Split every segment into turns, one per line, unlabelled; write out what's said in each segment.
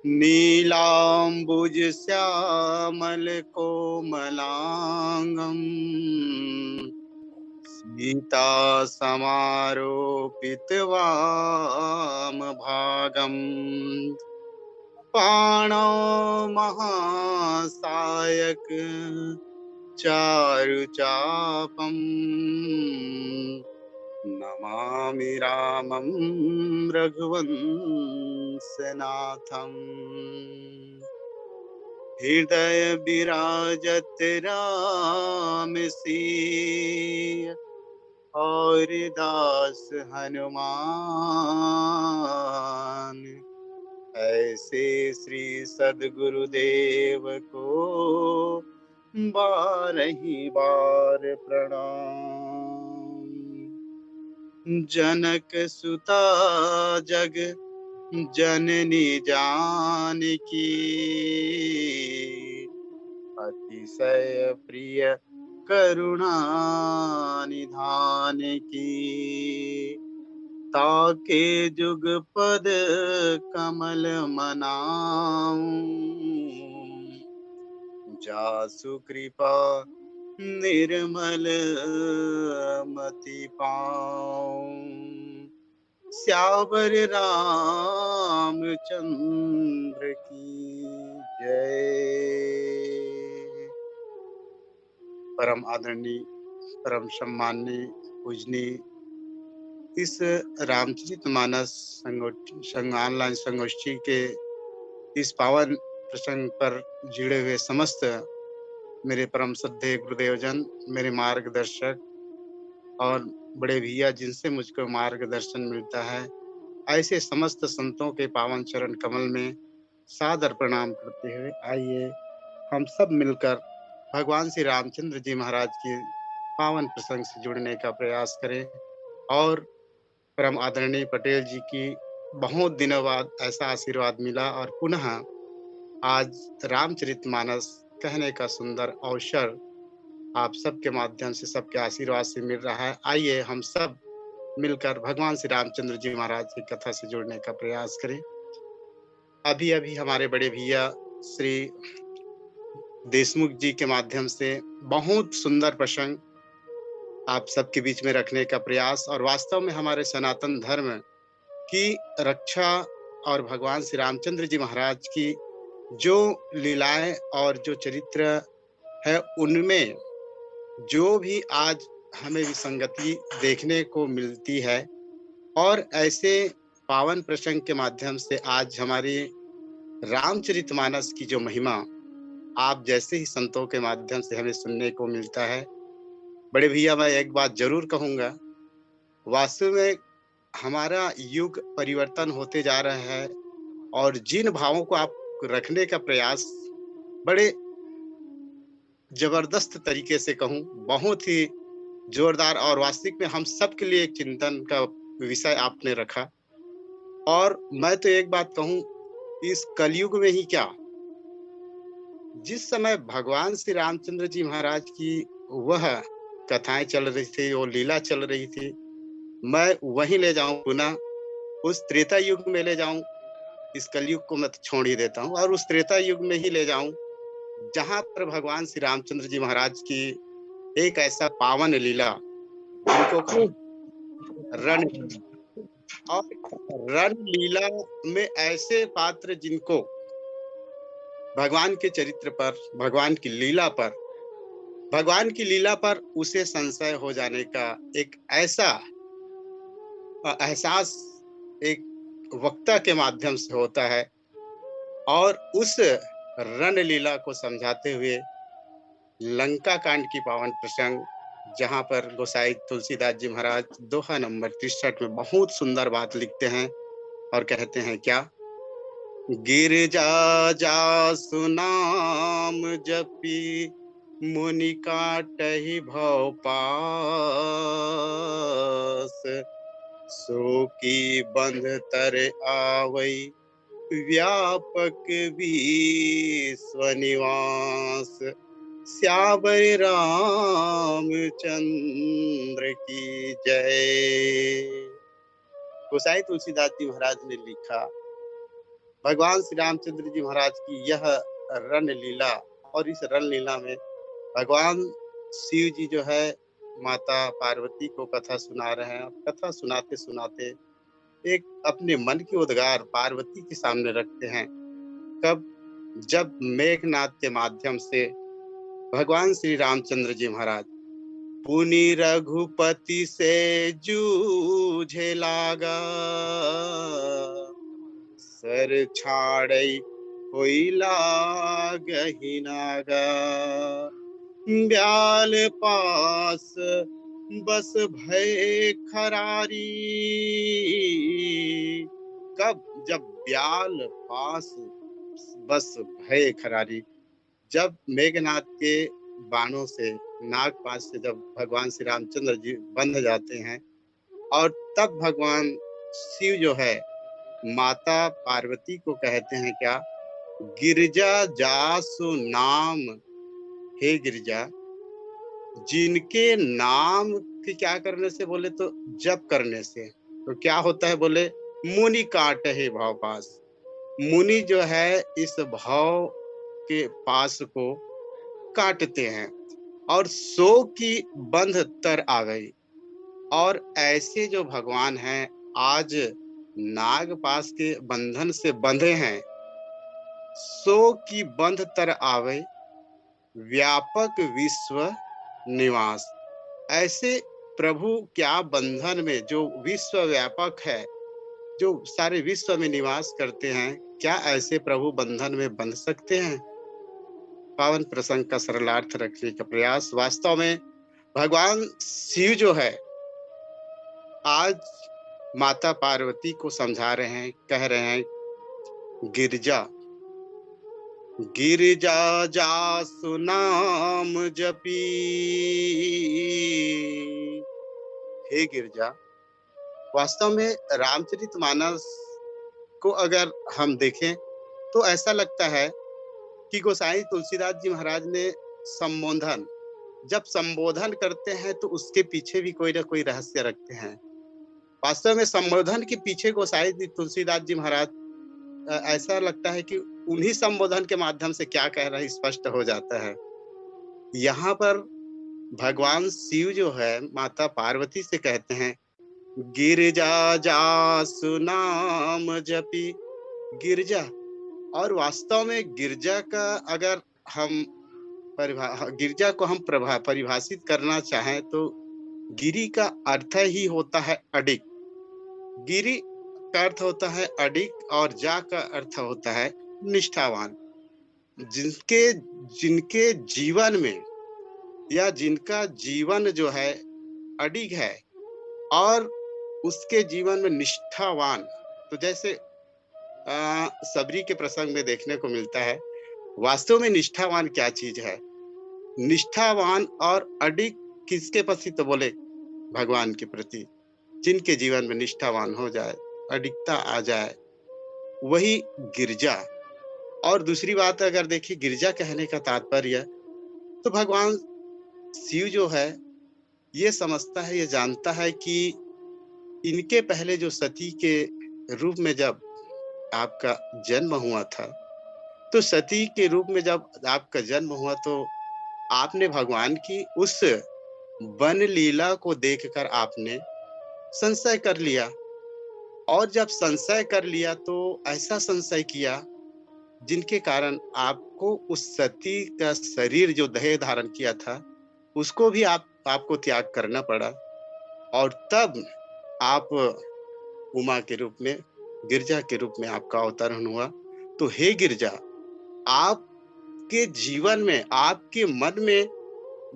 नीलाम्बुज श्यामल कोमलांगम सीता समारोपित वाम भागम पाणौ महासायक चारुचापम नमामि रामं रघुवंशनाथम्। हृदय विराजत राम सिंह और दास हनुमान, ऐसे श्री सद्गुरुदेव को बारही बार प्रणाम। जनक सुता जग जननी जानकी, अतिशय प्रिय करुणा निधान की। ताके जुग पद कमल मनाऊं, जासु कृपा निर्मल मति पाऊं। श्यावर रामचंद्र की जय। परम आदरणीय, परम सम्माननीय, पूजनीय इस रामचरितमानस ऑनलाइन संगोष्ठी के इस पावन प्रसंग पर जुड़े हुए समस्त मेरे परम श्रद्धेय गुरुदेवजन, मेरे मार्गदर्शक और बड़े भैया जिनसे मुझको मार्गदर्शन मिलता है, ऐसे समस्त संतों के पावन चरण कमल में सादर प्रणाम करते हुए आइए हम सब मिलकर भगवान श्री रामचंद्र जी महाराज के पावन प्रसंग से जुड़ने का प्रयास करें। और परम आदरणीय पटेल जी की बहुत दिनों बाद ऐसा आशीर्वाद मिला और पुनः आज रामचरितमानस कहने का सुंदर अवसर आप सबके माध्यम से, सबके आशीर्वाद से मिल रहा है। आइए हम सब मिलकर भगवान श्री रामचंद्र जी महाराज की कथा से जुड़ने का प्रयास करें। अभी अभी हमारे बड़े भैया श्री देशमुख जी के माध्यम से बहुत सुंदर प्रसंग आप सबके बीच में रखने का प्रयास, और वास्तव में हमारे सनातन धर्म की रक्षा और भगवान श्री रामचंद्र जी महाराज की जो लीलाएं और जो चरित्र है, उनमें जो भी आज हमें विसंगति देखने को मिलती है, और ऐसे पावन प्रसंग के माध्यम से आज हमारी रामचरितमानस की जो महिमा आप जैसे ही संतों के माध्यम से हमें सुनने को मिलता है। बड़े भैया, मैं एक बात जरूर कहूंगा, वास्तव में हमारा युग परिवर्तन होते जा रहा है, और जिन भावों को आप रखने का प्रयास बड़े जबरदस्त तरीके से कहूं, बहुत ही जोरदार और वास्तविक में हम सब के लिए एक चिंतन का विषय आपने रखा। और मैं तो एक बात कहूं, इस कलयुग में ही क्या, जिस समय भगवान श्री रामचंद्र जी महाराज की वह कथाएं चल रही थी, वो लीला चल रही थी, मैं वहीं ले जाऊं, पुनः उस त्रेता युग में ले जाऊं। इस कलयुग को मैं छोड़ ही देता हूं और उस त्रेता युग में ही ले जाऊं, जहां पर भगवान श्री रामचंद्र जी महाराज की एक ऐसा पावन लीला जिनको रण, और रण लीला में ऐसे पात्र जिनको भगवान के चरित्र पर, भगवान की लीला पर उसे संशय हो जाने का एक ऐसा एहसास एक वक्ता के माध्यम से होता है। और उस रण लीला को समझाते हुए लंका कांड की पावन प्रसंग, जहाँ पर गोसाई तुलसीदास जी महाराज दोहा नंबर 63 में बहुत सुंदर बात लिखते हैं और कहते हैं क्या? गिरजा जासु नाम जपी मुनि काटहि भव पास, सो की बंध तर आवै व्यापक विश्व निवास, श्यावर रामचंद्र की जय। गोसाई तुलसीदास जी महाराज ने लिखा, भगवान श्री रामचंद्र जी महाराज की यह रण लीला, और इस रण लीला में भगवान शिव जी जो है माता पार्वती को कथा सुना रहे हैं। कथा सुनाते सुनाते एक अपने मन के उद्गार पार्वती के सामने रखते हैं। कब? जब मेघनाद के माध्यम से भगवान श्री रामचंद्र जी महाराज पुनि रघुपति से जूझे लागा, सर छाड़ई कोई लागहि नागा, ब्याल पास बस भय खरारी। कब? जब ब्याल पास बस भय खरारी, जब मेघनाद के बाणों से, नागपाश से जब भगवान श्री रामचंद्र जी बंध जाते हैं, और तब भगवान शिव जो है माता पार्वती को कहते हैं क्या? गिरजा जासु नाम, हे गिरजा, जिनके नाम के क्या करने से? बोले तो जप करने से। तो क्या होता है? बोले मुनि काटहि भव पास, मुनि जो है इस भाव के पास को काटते हैं, और सो की बंध तर आ गई। और ऐसे जो भगवान हैं आज नागपाश के बंधन से बंधे हैं, सो की बंध तर आवे व्यापक विश्व निवास। ऐसे प्रभु क्या बंधन में, जो विश्व व्यापक है, जो सारे विश्व में निवास करते हैं, क्या ऐसे प्रभु बंधन में बंध सकते हैं? पावन प्रसंग का सरलार्थ रखने का प्रयास। वास्तव में भगवान शिव जो है आज माता पार्वती को समझा रहे हैं, कह रहे हैं, गिरजा, गिरजा जासु नाम जपी, हे गिरजा। वास्तव में रामचरितमानस को अगर हम देखें तो ऐसा लगता है कि गोसाई तुलसीदास जी महाराज ने संबोधन, जब संबोधन करते हैं तो उसके पीछे भी कोई ना कोई रहस्य रखते हैं। वास्तव में संबोधन के पीछे गोसाई तुलसीदास जी महाराज, ऐसा लगता है कि उन्हीं संबोधन के माध्यम से क्या कह रहे हैं स्पष्ट हो जाता है। यहाँ पर भगवान शिव जो है माता पार्वती से कहते हैं, गिरजा जासु नाम जपी, गिरजा। और वास्तव में गिरजा का अगर हम गिरजा को हम परिभाषित करना चाहें तो गिरी का अर्थ ही होता है अडिग। गिरी का अर्थ होता है अडिग, और जा का अर्थ होता है निष्ठावान। जिनके जीवन में, या जिनका जीवन जो है अडिग है और उसके जीवन में निष्ठावान। तो जैसे सबरी के प्रसंग में देखने को मिलता है। वास्तव में निष्ठावान क्या चीज है? निष्ठावान और अडिग किसके प्रति? तो बोले भगवान के प्रति। जिनके जीवन में निष्ठावान हो जाए, अडिगता आ जाए, वही गिरजा। और दूसरी बात अगर देखिए गिरजा कहने का तात्पर्य, तो भगवान शिव जो है ये समझता है, ये जानता है कि इनके पहले जो सती के रूप में जब आपका जन्म हुआ था, तो सती के रूप में जब आपका जन्म हुआ तो आपने भगवान की उस वन लीला को देखकर आपने संशय कर लिया। और जब संशय कर लिया तो ऐसा संशय किया जिनके कारण आपको उस सती का शरीर जो देह धारण किया था, उसको भी आपको त्याग करना पड़ा और तब आप उमा के रूप में, गिरजा के रूप में आपका अवतरण हुआ। तो हे गिरजा, आपके जीवन में, आपके मन में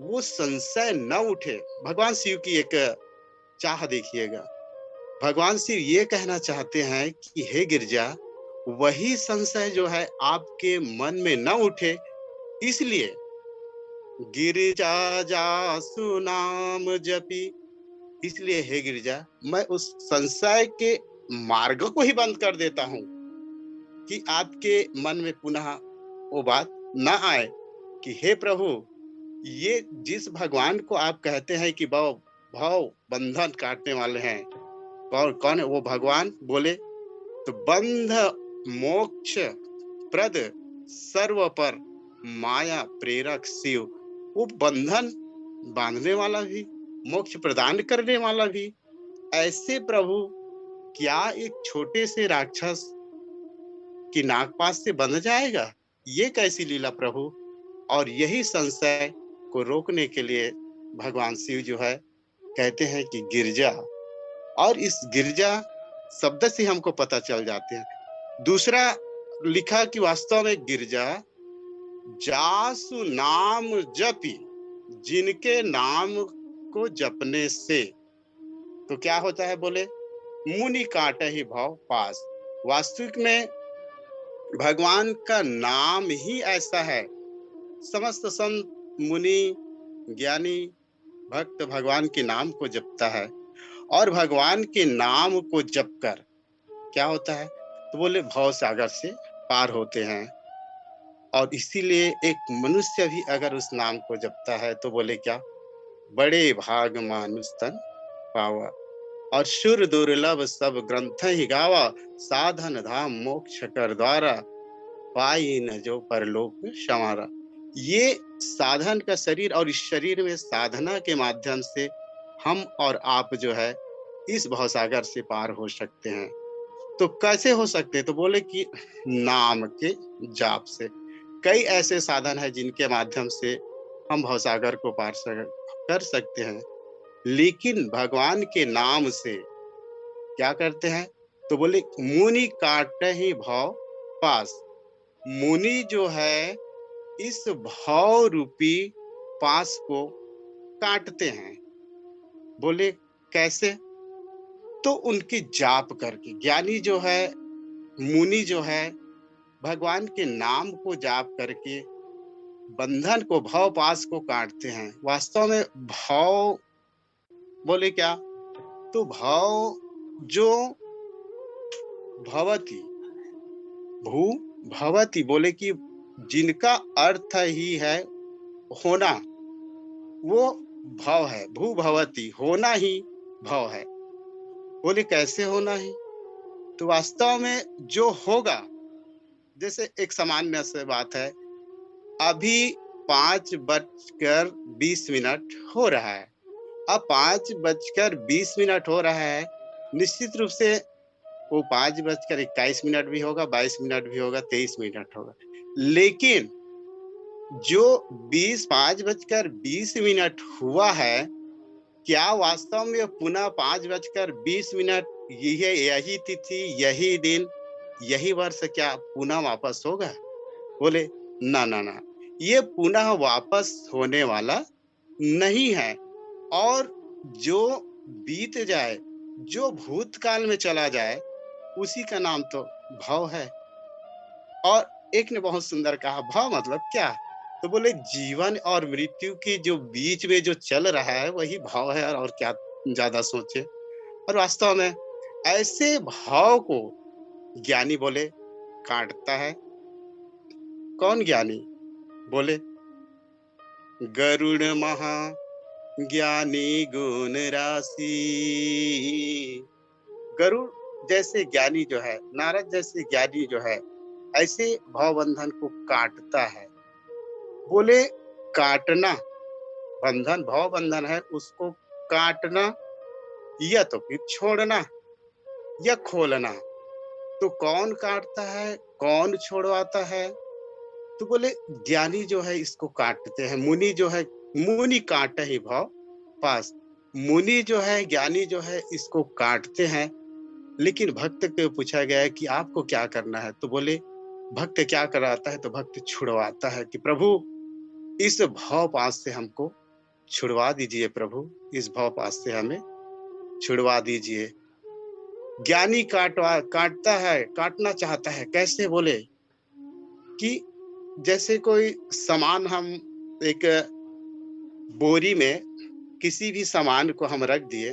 वो संशय न उठे। भगवान शिव की एक चाह देखिएगा। भगवान शिव ये कहना चाहते हैं कि हे गिरजा, वही संशय जो है आपके मन में न उठे, इसलिए गिरिजा जासु नाम जपी। इसलिए हे गिरिजा, मैं उस संशय के मार्ग को ही बंद कर देता हूँ कि आपके मन में पुनः वो बात ना आए कि हे प्रभु, ये जिस भगवान को आप कहते हैं कि भाव भाव बंधन काटने वाले हैं, और कौन है वो भगवान? बोले तो बंध मोक्ष प्रद सर्व पर माया प्रेरक शिव। वो बंधन बांधने वाला भी, मोक्ष प्रदान करने वाला भी। ऐसे प्रभु क्या एक छोटे से राक्षस की नागपाश से बंध जाएगा? ये कैसी लीला प्रभु? और यही संशय को रोकने के लिए भगवान शिव जो है कहते हैं कि गिरजा, और इस गिरजा शब्द से हमको पता चल जाते हैं। दूसरा लिखा कि वास्तव में गिरजा जासु नाम जपी, जिनके नाम को जपने से तो क्या होता है? बोले मुनि काटे ही भाव पास। वास्तविक में भगवान का नाम ही ऐसा है। समस्त संत मुनि ज्ञानी भक्त भगवान के नाम को जपता है, और भगवान के नाम को जप कर क्या होता है? तो बोले भव सागर से पार होते हैं। और इसीलिए एक मनुष्य भी अगर उस नाम को जपता है तो बोले क्या? बड़े भाग मानुष तन पावा, और सुर दुर्लभ सब ग्रंथ ही गावा, साधन धाम मोक्ष कर द्वारा, पाई न जो परलोक संवारा। ये साधन का शरीर, और इस शरीर में साधना के माध्यम से हम और आप जो है इस भवसागर से पार हो सकते हैं। तो कैसे हो सकते? तो बोले कि नाम के जाप से। कई ऐसे साधन है जिनके माध्यम से हम भवसागर को पार कर सकते हैं, लेकिन भगवान के नाम से क्या करते हैं? तो बोले मुनि काटे ही भव पास। मुनि जो है इस भव रूपी पास को काटते हैं। बोले कैसे? तो उनकी जाप करके। ज्ञानी जो है, मुनि जो है, भगवान के नाम को जाप करके बंधन को, भव पास को काटते हैं। वास्तव में भव बोले क्या? तो भव जो भवती, भू भवती बोले कि जिनका अर्थ ही है होना, वो भव है। भू भवती, होना ही भव है। बोले कैसे होना ही? तो वास्तव में जो होगा, जैसे एक सामान्य से बात है, अभी 5:20 हो रहा है। अब 5:20 हो रहा है, निश्चित रूप से वो 5:21 भी होगा, 22 भी होगा, 23 होगा। लेकिन जो 5:20 हुआ है, क्या वास्तव में पुनः 5:20 यही तिथि, यही दिन, यही वर्ष क्या पुनः वापस होगा? बोले ना ना ना, ये पुनः वापस होने वाला नहीं है। और जो बीत जाए, जो भूतकाल में चला जाए, उसी का नाम तो भव है। और एक ने बहुत सुंदर कहा, भव मतलब क्या? तो बोले जीवन और मृत्यु के जो बीच में जो चल रहा है वही भाव है, और क्या ज्यादा सोचे। और वास्तव में ऐसे भाव को ज्ञानी बोले काटता है। कौन ज्ञानी? बोले गरुड़ महा ज्ञानी गुण राशि। गरुड़ जैसे ज्ञानी जो है, नारद जैसे ज्ञानी जो है, ऐसे भाव बंधन को काटता है। बोले काटना, बंधन भाव बंधन है, उसको काटना या तो फिर छोड़ना या खोलना। तो कौन काटता है, कौन छुड़वाता है? तो बोले ज्ञानी जो है इसको काटते हैं, मुनि जो है, मुनि काट ही भव पास। मुनि जो है, ज्ञानी जो है इसको काटते हैं। लेकिन भक्त को पूछा गया है कि आपको क्या करना है? तो बोले भक्त क्या कराता है? तो भक्त छुड़वाता है कि प्रभु इस भव पास से हमको छुड़वा दीजिए प्रभु, इस भव पास से हमें छुड़वा दीजिए। ज्ञानी काटता है, काटना चाहता है, कैसे बोले कि जैसे कोई सामान हम एक बोरी में किसी भी सामान को हम रख दिए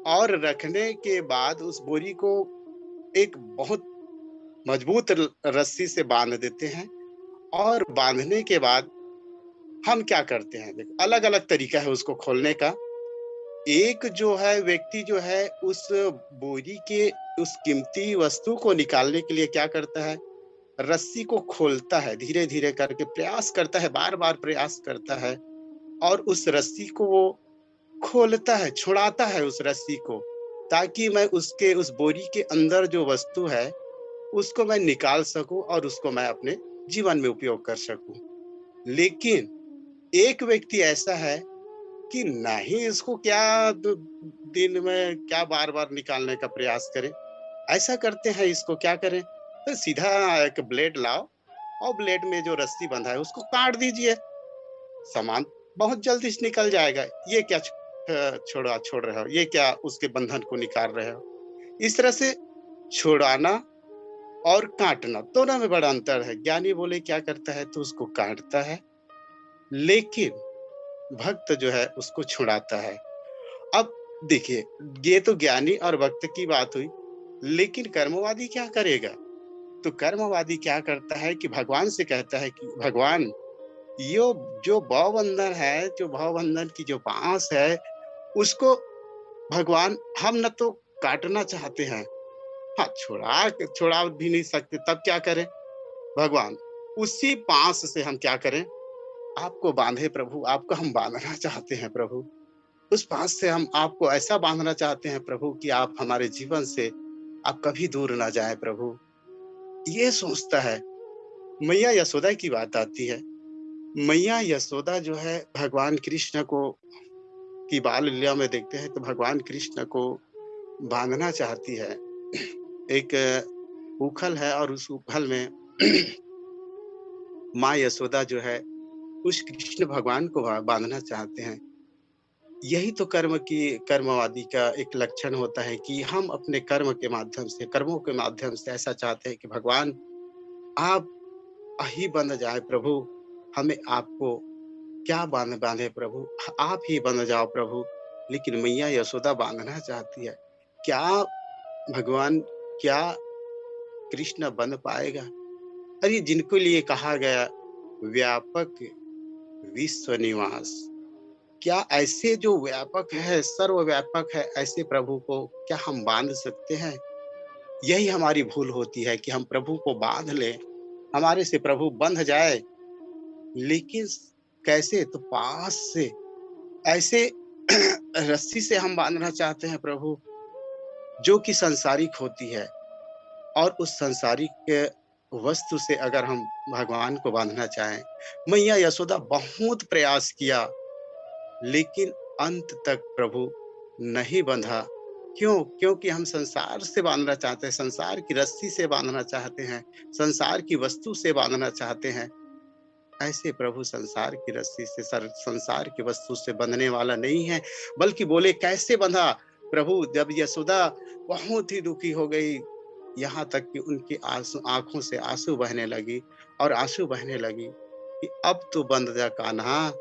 और रखने के बाद उस बोरी को एक बहुत मजबूत रस्सी से बांध देते हैं और बांधने के बाद हम क्या करते हैं? देखो अलग-अलग तरीका है उसको खोलने का। एक जो है व्यक्ति जो है उस बोरी के उस कीमती वस्तु को निकालने के लिए क्या करता है? रस्सी को खोलता है, धीरे-धीरे करके प्रयास करता है, बार-बार प्रयास करता है और उस रस्सी को वो खोलता है, छुड़ाता है उस रस्सी को, ताकि मैं उसके उस बोरी के अंदर जो वस्तु है, उसको मैं निकाल सकूँ और उसको मैं अपने जीवन में उपयोग कर सकूँ। लेकिन एक व्यक्ति ऐसा है कि नहीं इसको क्या दिन में क्या बार-बार निकालने का प्रयास करें। ऐसा करते हैं इसको क्या करें? तो सीधा एक ब्लेड लाओ और ब्लेड में जो रस्सी बंधा है उसको काट दीजिए। सामान बहुत जल्दी से निकल जाएगा। ये क्या छोड़ रहे हो? ये क्या उसके बंधन को निकाल रहे हो? इस तरह से छुड़ाना और काटना दोनों में बड़ा अंतर है। ज्ञानी बोले क्या करता है तो उसको काटता है, लेकिन भक्त जो है उसको छुड़ाता है। अब देखिए, ये तो ज्ञानी और भक्त की बात हुई, लेकिन कर्मवादी क्या करेगा? तो कर्मवादी क्या करता है कि भगवान से कहता है कि भगवान यो जो भवबंधन है, जो भवबंधन की जो बाँस है, उसको भगवान हम ना तो काटना चाहते हैं, हाँ, छुड़ा भी नहीं सकते, तब क्या करें? भगवान, उसी बाँस से हम क्या करें? आपको बाँधे प्रभु, आपको हम बाँधना चाहते हैं प्रभु। उस बाँस से हम आपको ऐसा बाँधना चाहते हैं प्रभु कि आप हमारे जीवन से आप कभी दूर ना जाएँ प्रभु। ये सोचता है। मैया यशोदा की बात आती है। मैया यशोदा जो है भगवान कृष्ण को की बाल लीला में देखते हैं तो भगवान कृष्ण को बांधना चाहती है। एक उखल है और उस उखल में माँ यशोदा जो है उस कृष्ण भगवान को बांधना चाहते हैं। यही तो कर्मवादी का एक लक्षण होता है कि हम अपने कर्मों के माध्यम से ऐसा चाहते हैं कि भगवान आप ही बंध जाए प्रभु, हमें आपको क्या बांधे प्रभु, आप ही बंध जाओ प्रभु। लेकिन मैया यशोदा बांधना चाहती है। क्या भगवान, क्या कृष्ण बंध पाएगा? अरे जिनको लिए कहा गया व्यापक विश्व निवास, क्या ऐसे जो व्यापक है, सर्वव्यापक है, ऐसे प्रभु को क्या हम बांध सकते हैं? यही हमारी भूल होती है कि हम प्रभु को बांध लें, हमारे से प्रभु बंध जाए, लेकिन कैसे? तो पास से ऐसे रस्सी से हम बांधना चाहते हैं प्रभु, जो कि सांसारिक होती है और उस सांसारिक वस्तु से अगर हम भगवान को बांधना चाहें, मैया यशोदा बहुत प्रयास किया, लेकिन अंत तक प्रभु नहीं बंधा। क्यों? क्योंकि हम संसार से बांधना चाहते हैं, संसार की रस्सी से बांधना चाहते हैं, संसार की वस्तु से बांधना चाहते हैं। ऐसे प्रभु संसार की रस्सी से, संसार की वस्तु से बंधने वाला नहीं है, बल्कि बोले कैसे बंधा? प्रभु जब यशोदा बहुत ही दुखी हो गई, यहाँ तक कि उनकी आँखों से आँसू बहने लगी और आँसू बहने लगी कि अब तो बंध जा कान्हा।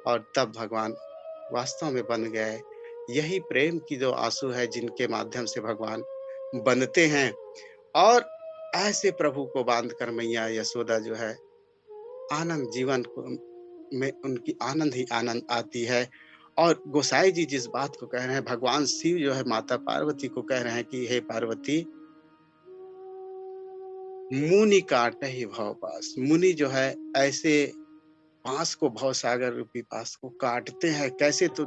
और तब भगवान वास्तव में बंध गए। यही प्रेम की जो आँसू है जिनके माध्यम से भगवान बंधते हैं और ऐसे प्रभु को बांधकर मैया यशोदा जो है आनंद जीवन को में उनकी आनंद ही आनंद आती है। और गोसाई जी जिस बात को कह रहे हैं, भगवान शिव जो है माता पार्वती को कह रहे हैं कि हे पार्वती, मुनि काटहि भव पास। मुनि जो है ऐसे पास को, भवसागर रूपी पास को काटते हैं। कैसे? तो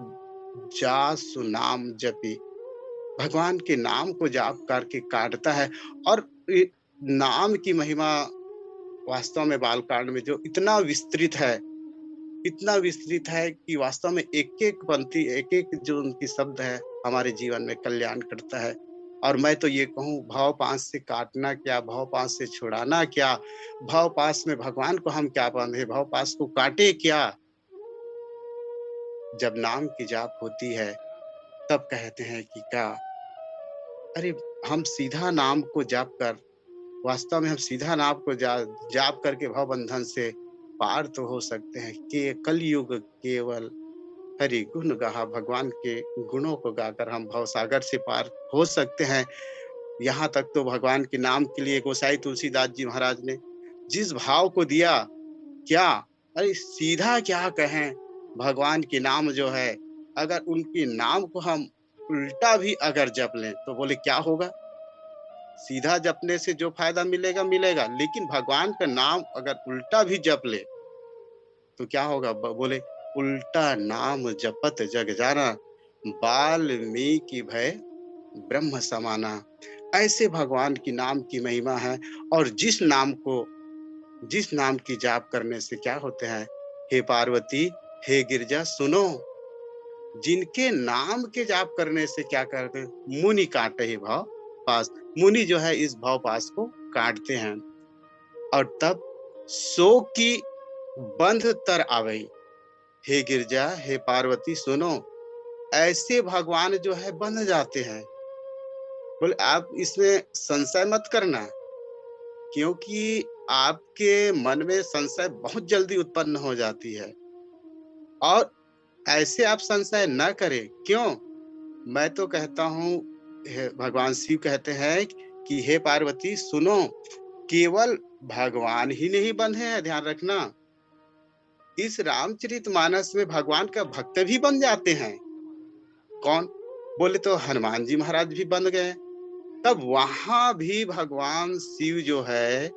जासु नाम जपी, भगवान के नाम को जाप करके काटता है। और ये नाम की महिमा वास्तव में बालकांड में जो इतना विस्तृत है कि वास्तव में एक-एक पंक्ति, एक-एक जो उनकी शब्द है, हमारे जीवन में कल्याण करता है। और मैं तो ये कहूँ, भव-पाश से काटना क्या, भव-पाश से छुड़ाना क्या, भव-पाश में भगवान को हम क्या बाँधे, भव-पाश को काटे क्या? जब नाम की जाप होती है, तब कहते हैं कि क्या, अरे! हम सीधा नाम को जाप कर, वास्तव में हम सीधा नाम को जाप करके भव बंधन से पार तो हो सकते हैं। के कलयुग केवल हरि गुण गाहा, भगवान के गुणों को गाकर हम भवसागर से पार हो सकते हैं। यहाँ तक तो भगवान के नाम के लिए गोसाई तुलसीदास जी महाराज ने जिस भाव को दिया, क्या, अरे सीधा क्या कहें, भगवान के नाम जो है, अगर उनके नाम को हम उल्टा भी अगर जप लें, तो बोले क्या होगा? सीधा जपने से जो फ़ायदा मिलेगा, मिलेगा, लेकिन भगवान का नाम अगर उल्टा भी जप ले, तो क्या होगा? बोले, उल्टा नाम जपत जग जाना, वाल्मीकि भय ब्रह्म समाना। ऐसे भगवान की नाम की महिमा है। और जिस नाम की जाप करने से क्या होते हैं, हे पार्वती, हे गिरिजा सुनो, जिनके नाम के जाप करने से क्या करते हैं, मुनि काटे ही भव पास, मुनि जो है इस भव पास को काटते हैं। और तब सो की बंध तर आवई, हे गिरजा, हे पार्वती सुनो, ऐसे भगवान जो है बंध जाते हैं। बोले आप इसमें संशय मत करना, क्योंकि आपके मन में संशय बहुत जल्दी उत्पन्न हो जाती है। और ऐसे आप संशय न करें। क्यों? मैं तो कहता हूँ, हे भगवान शिव कहते हैं कि हे पार्वती सुनो, केवल भगवान ही नहीं बंधे हैं, ध्यान रखना। इस रामचरितमानस में भगवान का भक्त भी बन जाते हैं। कौन? बोले तो हनुमान जी महाराज भी बन गए। तब वहाँ भी भगवान शिव जो है,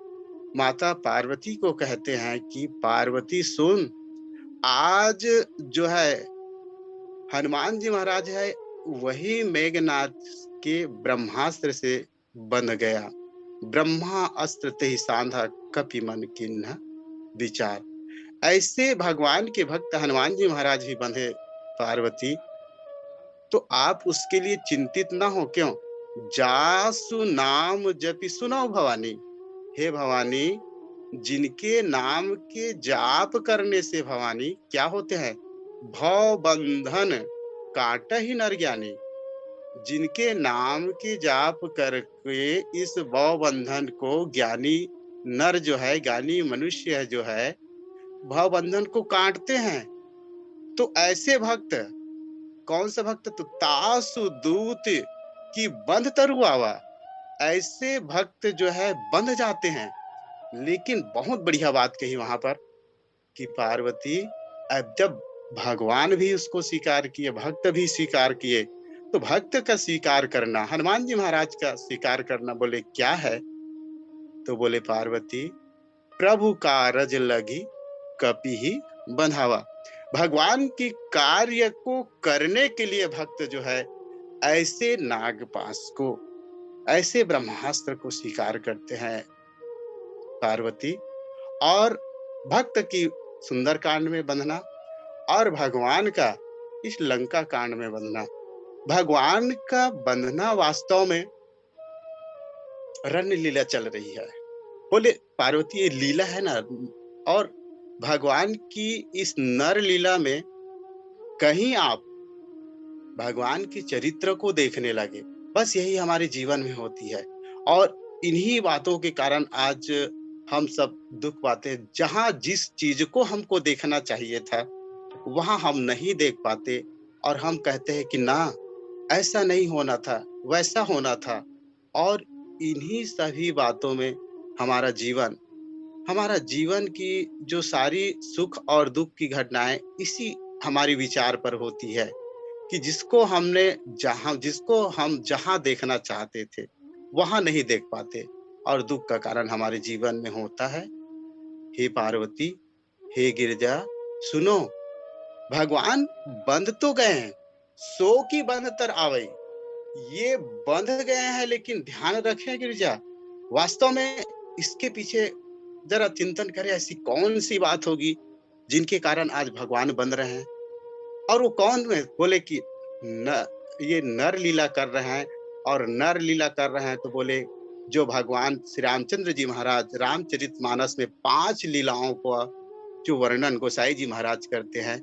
माता पार्वती को कहते हैं कि पार्वती सुन, आज जो है हनुमान जी महाराज है, वही मेघनाथ के ब्रह्मास्त्र से बंध गया। ब्रह्मा अस्त्र तेहि साधा, कपि मन कीन्हा विचार। ऐसे भगवान के भक्त हनुमान जी महाराज भी बंधे पार्वती। तो आप उसके लिए चिंतित ना हो। क्यों? जासु नाम जपि सुनो भवानी, हे भवानी, जिनके नाम के जाप करने से भवानी क्या होते हैं, भव बंधन काटहि नर ज्ञानी। जिनके नाम के जाप करके इस भव बंधन को ज्ञानी नर जो है, ज्ञानी मनुष्य जो है, भव बंधन को काटते हैं। तो ऐसे भक्त, कौन सा भक्त? तो तासु दूत की बंध तरु आवा। ऐसे भक्त जो है बंध जाते हैं। लेकिन बहुत बढ़िया बात कही वहां पर कि पार्वती, अब जब भगवान भी उसको स्वीकार किए, भक्त भी स्वीकार किए, तो भक्त का स्वीकार करना, हनुमान जी महाराज का स्वीकार करना, बोले क्या है? तो बोले पार्वती, प्रभु कारज लगी कपि ही बंधावा। भगवान की कार्य को करने के लिए भक्त जो है, ऐसे नागपाश को, ऐसे ब्रह्मास्त्र को स्वीकार करते हैं पार्वती। और भक्त की सुंदर कांड में बंधना, और भगवान का इस लंका कांड में बंधना, भगवान का बंधना वास्तव में रण्य लीला चल रही है। बोले पार्वती, ये लीला है ना। और भगवान की इस नर लीला में कहीं आप भगवान के चरित्र को देखने लगे। बस यही हमारे जीवन में होती है। और इन्हीं बातों के कारण आज हम सब दुख पाते हैं। जहाँ जिस चीज को हमको देखना चाहिए था, वहां हम नहीं देख पाते। और हम कहते हैं कि ना, ऐसा नहीं होना था, वैसा होना था। और इन्हीं सभी बातों में हमारा जीवन हमारा जीवन की जो सारी सुख और दुख की घटनाएं इसी हमारी विचार पर होती है कि जिसको हम जहां देखना चाहते थे, वहां नहीं देख पाते। और दुख का कारण हमारे जीवन में होता है। हे पार्वती, हे गिरिजा सुनो, भगवान बंध तो गए हैं, सो की बंध तर आवई। ये बंध गए हैं, लेकिन ध्यान रखें गिरजा, वास्तव में इसके पीछे जरा चिंतन करें, ऐसी कौन सी बात होगी जिनके कारण आज भगवान बंध रहे हैं। और वो कौन है? बोले कि न ये नर लीला कर रहे हैं। और नर लीला कर रहे हैं तो बोले जो भगवान श्री रामचंद्र जी महाराज रामचरितमानस में 5 लीलाओं को जो वर्णन गोसाई जी महाराज करते हैं,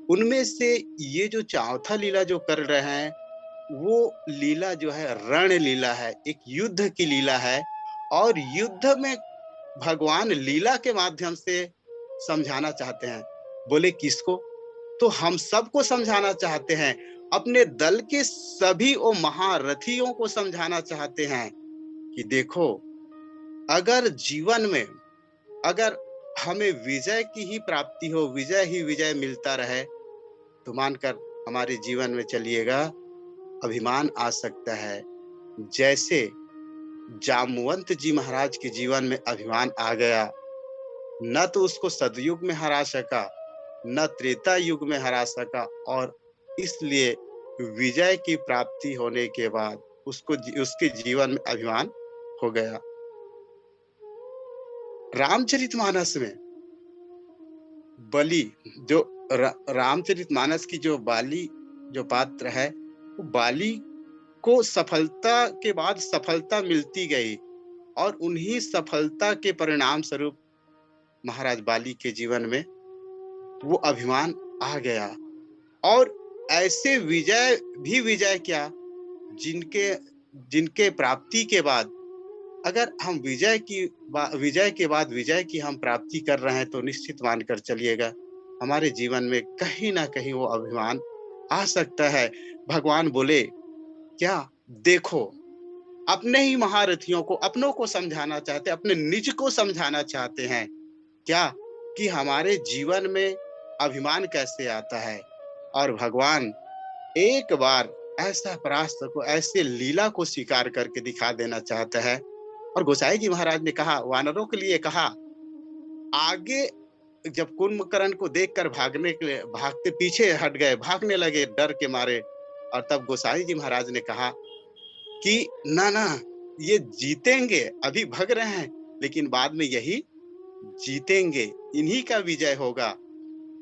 उनमें से ये जो चौथा लीला जो कर रहे हैं, वो लीला जो है रण लीला है, एक युद्ध की लीला है। और युद्ध में भगवान लीला के माध्यम से समझाना चाहते हैं। बोले किसको? तो हम सबको समझाना चाहते हैं, अपने दल के सभी वो महारथियों को समझाना चाहते हैं कि देखो, अगर जीवन में अगर हमें विजय की ही प्राप्ति हो, विजय ही विजय मिलता रहे, तो मानकर हमारे जीवन में चलिएगा, अभिमान आ सकता है। जैसे जामवंत जी महाराज के जीवन में अभिमान आ गया, न तो उसको सतयुग में हरा सका, न त्रेता युग में हरा सका, और इसलिए विजय की प्राप्ति होने के बाद उसके जीवन में अभिमान हो गया। रामचरितमानस में बलि जो रामचरितमानस की जो बाली जो पात्र है, वो बाली को सफलता के बाद सफलता मिलती गई, और उन्हीं सफलता के परिणाम स्वरूप महाराज बाली के जीवन में वो अभिमान आ गया। और ऐसे विजय भी विजय क्या, जिनके जिनके प्राप्ति के बाद, अगर हम विजय के बाद विजय की हम प्राप्ति कर रहे हैं, तो निश्चित मानकर चलिएगा हमारे जीवन में कहीं ना कहीं वो अभिमान आ सकता है। भगवान बोले क्या, देखो, अपने ही महारथियों को, अपनों को समझाना चाहते हैं, अपने निज को समझाना चाहते हैं क्या, कि हमारे जीवन में अभिमान कैसे आता है। और भगवान एक बार ऐसा परास्त को, ऐसे लीला को स्वीकार करके दिखा देना चाहता है। और गोसाई जी महाराज ने कहा, वानरों के लिए कहा, आगे जब कुंभकर्ण को देखकर भागने के लिए भागते पीछे हट गए, भागने लगे डर के मारे। और तब गोसाई जी महाराज ने कहा कि ना ना, ये जीतेंगे, अभी भग रहे हैं लेकिन बाद में यही जीतेंगे, इन्हीं का विजय होगा।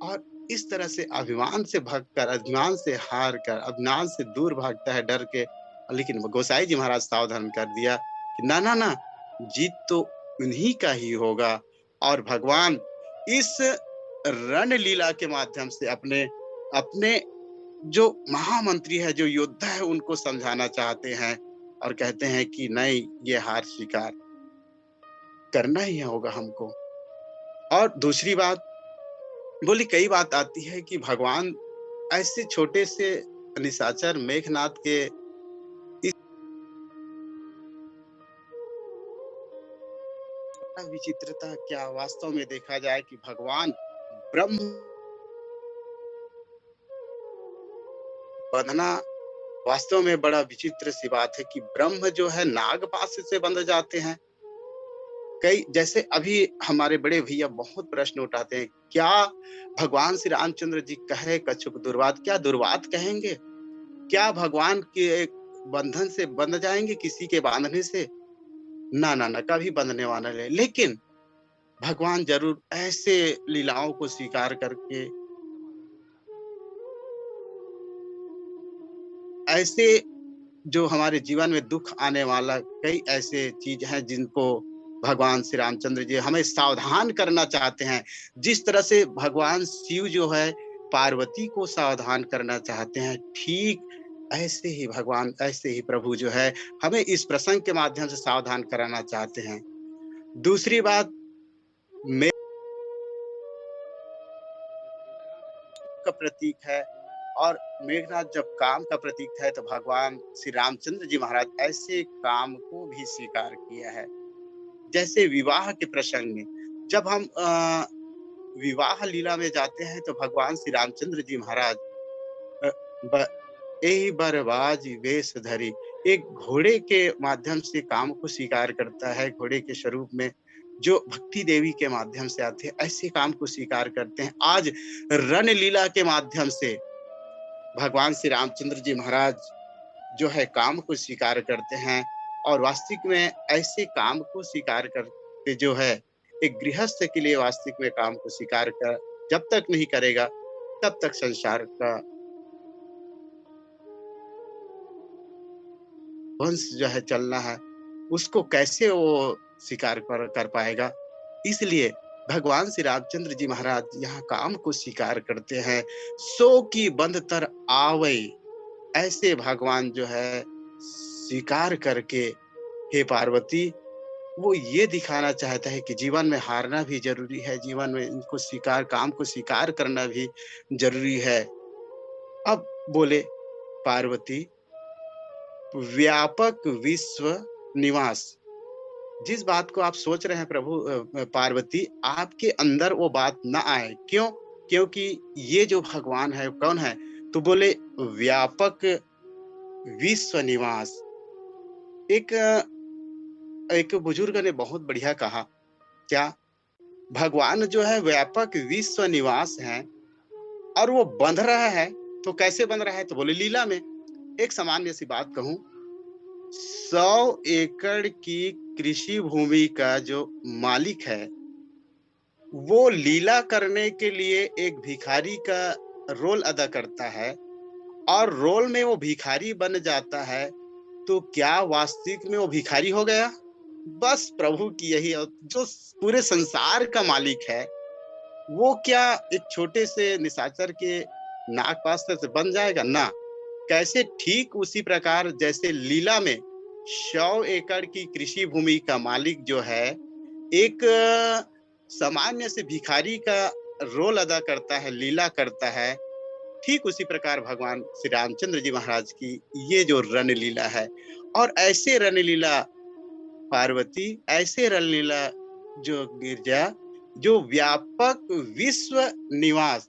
और इस तरह से अभिमान से भगकर, अभिमान से हार कर, अभिमान से दूर भागता है डर के। लेकिन गोसाई जी महाराज सावधान कर दिया कि ना ना ना, जीत तो उन्हीं का ही होगा। और भगवान इस रण लीला के माध्यम से अपने अपने जो महामंत्री है, जो योद्धा है, उनको समझाना चाहते हैं। और कहते हैं कि नहीं, ये हार स्वीकार करना ही होगा हमको। और दूसरी बात, बोली कई बात आती है कि भगवान ऐसे छोटे से निशाचर मेघनाथ के इस विचित्रता क्या, वास्तव में देखा जाए कि भगवान ब्रह्म बंधना वास्तव में बड़ा विचित्र सी बात है कि ब्रह्म जो है नागपाश से बंध जाते हैं। कई जैसे अभी हमारे बड़े भैया बहुत प्रश्न उठाते हैं, क्या भगवान श्री रामचंद्र जी कहे कछुक दुर्वात, क्या दुर्वात कहेंगे? क्या भगवान के एक बंधन से बंध जाएंगे, किसी के बांधने से? ना ना ना, कभी बंधने वाला नहीं। लेकिन भगवान जरूर ऐसे लीलाओं को स्वीकार करके, ऐसे जो हमारे जीवन में दुख आने वाला कई ऐसे चीज हैं जिनको भगवान श्री रामचंद्र जी हमें सावधान करना चाहते हैं। जिस तरह से भगवान शिव जो है पार्वती को सावधान करना चाहते हैं, ठीक ऐसे ही भगवान, ऐसे ही प्रभु जो है हमें इस प्रसंग के माध्यम से सावधान कराना चाहते हैं। दूसरी बात, मेघ का प्रतीक है, और मेघनाथ जब काम का प्रतीक है, तो भगवान श्री रामचंद्र जी महाराज ऐसे काम को भी स्वीकार किया है। जैसे विवाह के प्रसंग में जब हम विवाह लीला में जाते हैं, तो भगवान श्री रामचंद्र जी महाराज अ, ब एहि बरबाज वेश धरी, एक घोड़े के माध्यम से काम को स्वीकार करता है। घोड़े के स्वरूप में जो भक्ति देवी के माध्यम से आते हैं, ऐसे काम को स्वीकार करते हैं। आज रण लीला के माध्यम से भगवान श्री रामचंद्र जी महाराज जो है काम को स्वीकार करते हैं, और वास्तविक में ऐसे काम को स्वीकार करके जो है, एक गृहस्थ के लिए वास्तविक में काम को स्वीकार कर जब तक नहीं करेगा, तब तक संसार का वंश जो है चलना है, उसको कैसे वो स्वीकार कर पाएगा। इसलिए भगवान श्री रामचंद्र जी महाराज यहाँ काम को स्वीकार करते हैं। सो की बंध तर आवै, ऐसे भगवान जो है स्वीकार करके, हे पार्वती, वो ये दिखाना चाहता है कि जीवन में हारना भी जरूरी है, जीवन में इनको स्वीकार काम को स्वीकार करना भी जरूरी है। अब बोले पार्वती, व्यापक विश्व निवास, जिस बात को आप सोच रहे हैं प्रभु पार्वती, आपके अंदर वो बात ना आए। क्यों? क्योंकि ये जो भगवान है कौन है? तो बोले व्यापक विश्व निवास। एक एक बुजुर्ग ने बहुत बढ़िया कहा, क्या? भगवान जो है व्यापक विश्व निवास है, और वो बंध रहा है, तो कैसे बंध रहा है? तो बोले लीला में। एक सामान्य सी बात कहूं, 100 एकड़ की कृषि भूमि का जो मालिक है, वो लीला करने के लिए एक भिखारी का रोल अदा करता है, और रोल में वो भिखारी बन जाता है, तो क्या वास्तविक में वो भिखारी हो गया? बस प्रभु की यही जो पूरे संसार का मालिक है, वो क्या एक छोटे से निशाचर के नागपात्र से बन जाएगा ना? कैसे? ठीक उसी प्रकार जैसे लीला में 100 एकड़ की कृषि भूमि का मालिक जो है, एक सामान्य से भिखारी का रोल अदा करता है, लीला करता है, ठीक उसी प्रकार भगवान श्री रामचंद्र जी महाराज की ये जो रणलीला है। और ऐसे रणलीला पार्वती, ऐसे रणलीला जो गिरजा, जो व्यापक विश्व निवास,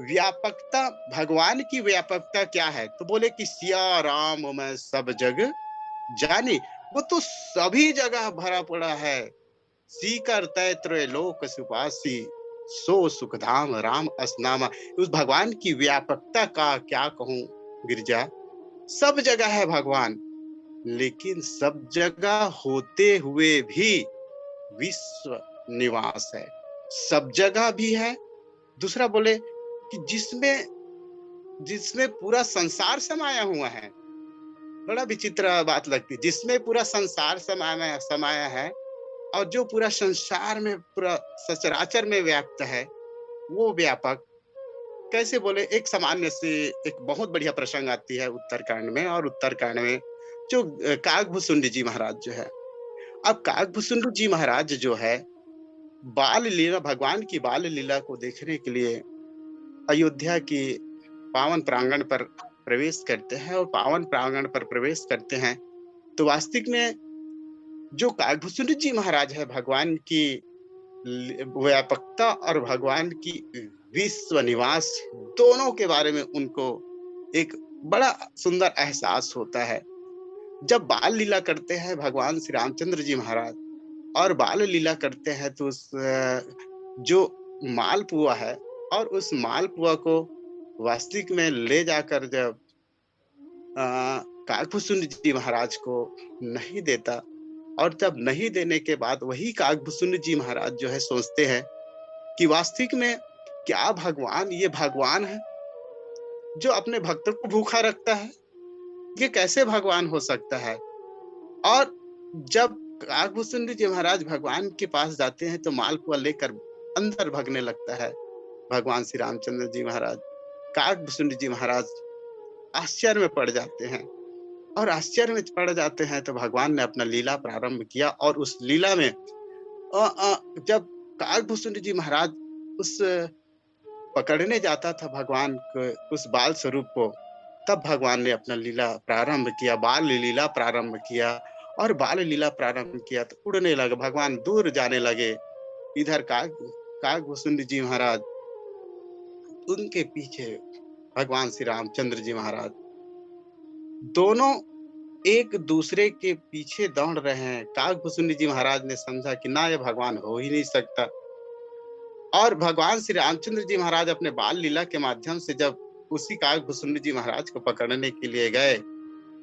व्यापकता, भगवान की व्यापकता क्या है? तो बोले कि सिया राम मैं सब जग जानी, वो तो सभी जगह भरा पड़ा है। सीकर तैत्र लोक सुपासी, सो सुखधाम राम असनामा। उस भगवान की व्यापकता का क्या कहूं गिरजा, सब जगह है भगवान, लेकिन सब जगह होते हुए भी विश्व निवास है, सब जगह भी है। दूसरा बोले कि जिसमें जिसमें पूरा संसार समाया हुआ है, बड़ा विचित्र बात लगती है, जिसमें पूरा संसार समाया है, और जो पूरा संसार में पूरा सचराचर में व्याप्त है, वो व्यापक कैसे? बोले एक सामान्य से एक बहुत बढ़िया प्रसंग आती है उत्तरकांड में, और उत्तरकांड में जो काकभूषुंड जी महाराज जो है, अब काकभूषुंड जी महाराज जो है, बाल लीला, भगवान की बाल लीला को देखने के लिए अयोध्या की पावन प्रांगण पर प्रवेश करते हैं, और पावन प्रांगण पर प्रवेश करते हैं, तो वास्तविक में जो काकभूषुंड जी महाराज है, भगवान की व्यापकता और भगवान की विश्व निवास, दोनों के बारे में उनको एक बड़ा सुंदर एहसास होता है। जब बाल लीला करते हैं भगवान श्री रामचंद्र जी महाराज, और बाल लीला करते हैं, तो उस जो मालपुआ है, और उस मालपुआ को वास्तविक में ले जाकर जब काकभूषुंड जी महाराज को नहीं देता, और जब नहीं देने के बाद वही काकभूषुंड जी महाराज जो है सोचते हैं कि वास्तविक में क्या भगवान, ये भगवान है जो अपने भक्तों को भूखा रखता है? ये कैसे भगवान हो सकता है? और जब काकभूषुंड जी महाराज भगवान के पास जाते हैं, तो मालपुआ लेकर अंदर भागने लगता है भगवान श्री रामचंद्र जी महाराज। काकभूषुंड जी महाराज आश्चर्य में पड़ जाते हैं, और आश्चर्य में पड़ जाते हैं, तो भगवान ने अपना लीला प्रारंभ किया, और उस लीला में जब काकभूषुंड जी महाराज उस पकड़ने जाता था भगवान को, उस बाल स्वरूप को, तब भगवान ने अपना लीला प्रारंभ किया, बाल लीला प्रारंभ किया। और बाल लीला प्रारंभ किया तो उड़ने लगे भगवान, दूर जाने लगे। इधर काकभूषुंड जी महाराज, उनके पीछे भगवान श्री रामचंद्र जी महाराज, दोनों एक दूसरे के पीछे दौड़ रहे हैं। काकभूषुंड जी महाराज ने समझा कि ना, ये भगवान हो ही नहीं सकता, और भगवान श्री रामचंद्र जी महाराज अपने बाल लीला के माध्यम से जब उसी काकभूषुंड जी महाराज को पकड़ने के लिए गए,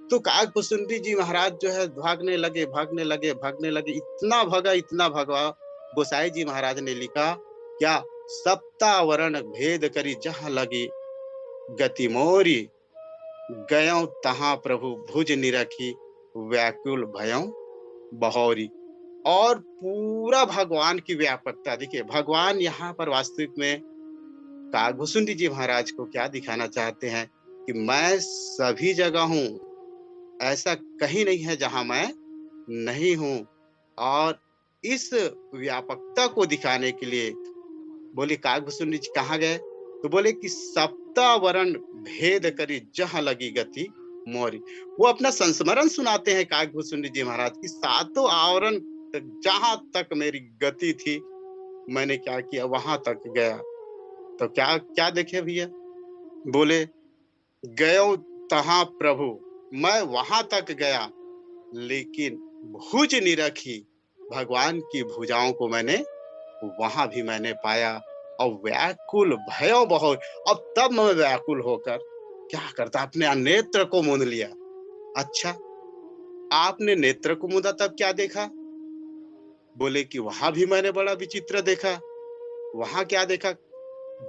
तो काकभूषुंडी जी महाराज जो है भागने लगे, भागने लगे, भागने लगे, इतना भगा, गोसाई जी महाराज ने लिखा, क्या सप्तावरण भेद करी जहाँ लगी गति मोरी, गयों तहाँ प्रभु भुज निरखी, व्याकुल भयों बहोरी। और पूरा भगवान की व्यापकता देखिए, भगवान यहाँ पर वास्तविक में काकभूषुंडी जी महाराज को क्या दिखाना चाहते हैं कि मैं सभी जगह हूँ, ऐसा कहीं नहीं है जहां मैं नहीं हूं। और इस व्यापकता को दिखाने के लिए बोले काकभूषुंडी जी कहाँ गए, तो बोले कि सप्तावरण भेद करी जहां लगी गति मोरी। वो अपना संस्मरण सुनाते हैं काकभूषुंडी जी महाराज की, सातों आवरण तक जहां तक मेरी गति थी, मैंने क्या किया वहां तक गया। तो क्या क्या देखे भैया, बोले गयो तहां प्रभु, मैं वहां तक गया, लेकिन भुज निरखी, भगवान की भुजाओं को मैंने वहां भी मैंने पाया। और व्याकुल भयो बहुत, अब तब मैं व्याकुल होकर क्या करता, अपने नेत्र को मूंद लिया। अच्छा, आपने नेत्र को मूंदा तब क्या देखा, बोले कि वहां भी मैंने बड़ा विचित्र देखा। वहां क्या देखा,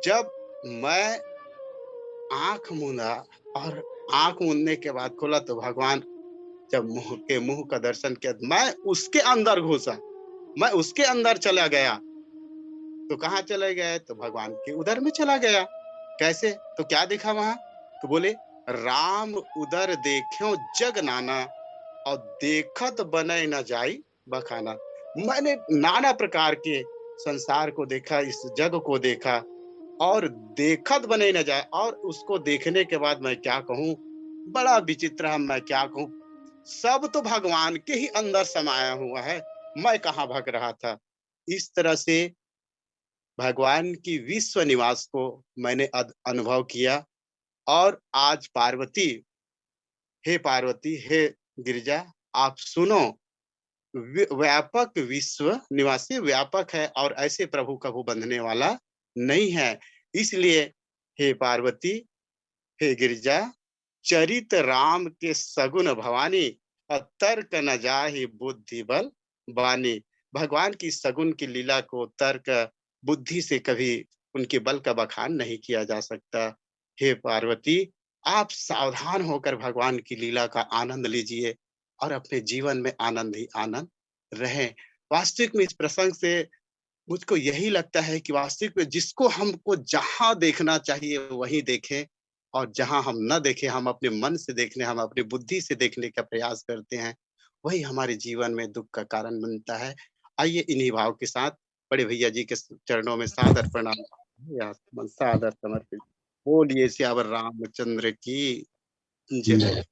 जब मैं आंख मूंदा और आंख मूंदने के बाद खोला तो भगवान जब मुंह का दर्शन किया, मैं उसके अंदर घुसा, मैं उसके अंदर चला गया। तो कहाँ चले गए, तो भगवान के उदर में चला गया। कैसे, तो क्या देखा वहां, तो बोले राम उदर देखो जग नाना, और देखत बने न जाई बखाना। मैंने नाना प्रकार के संसार को देखा, इस जग को देखा, और देखत बने न जाए। और उसको देखने के बाद मैं क्या कहूँ, बड़ा विचित्र है, मैं क्या कहूँ, सब तो भगवान के ही अंदर समाया हुआ है, मैं कहाँ भाग रहा था। इस तरह से भगवान की विश्व निवास को मैंने अनुभव किया। और आज पार्वती, हे पार्वती, हे गिरिजा, आप सुनो, व्यापक विश्व निवासी व्यापक है, और ऐसे प्रभु का वो बंधने वाला नहीं है। इसलिए हे पार्वती, हे गिरिजा, चरित राम के सगुन भवानी, और तर्क न जाहि बुद्धि बल बानी। भगवान की सगुन की लीला को तर्क बुद्धि से कभी उनके बल का बखान नहीं किया जा सकता। हे पार्वती, आप सावधान होकर भगवान की लीला का आनंद लीजिए, और अपने जीवन में आनंद ही आनंद रहे। वास्तविक में इस प्रसंग से मुझको यही लगता है कि वास्तविक में जिसको हमको जहां देखना चाहिए वहीं देखें, और जहां हम न देखें, हम अपने मन से देखने, हम अपनी बुद्धि से देखने का प्रयास करते हैं, वही हमारे जीवन में दुख का कारण बनता है। आइए इन्हीं भाव के साथ बड़े भैया जी के चरणों में सादर प्रणाम, या सादर समर्पित। बोलिए सियावर रामचंद्र की जय।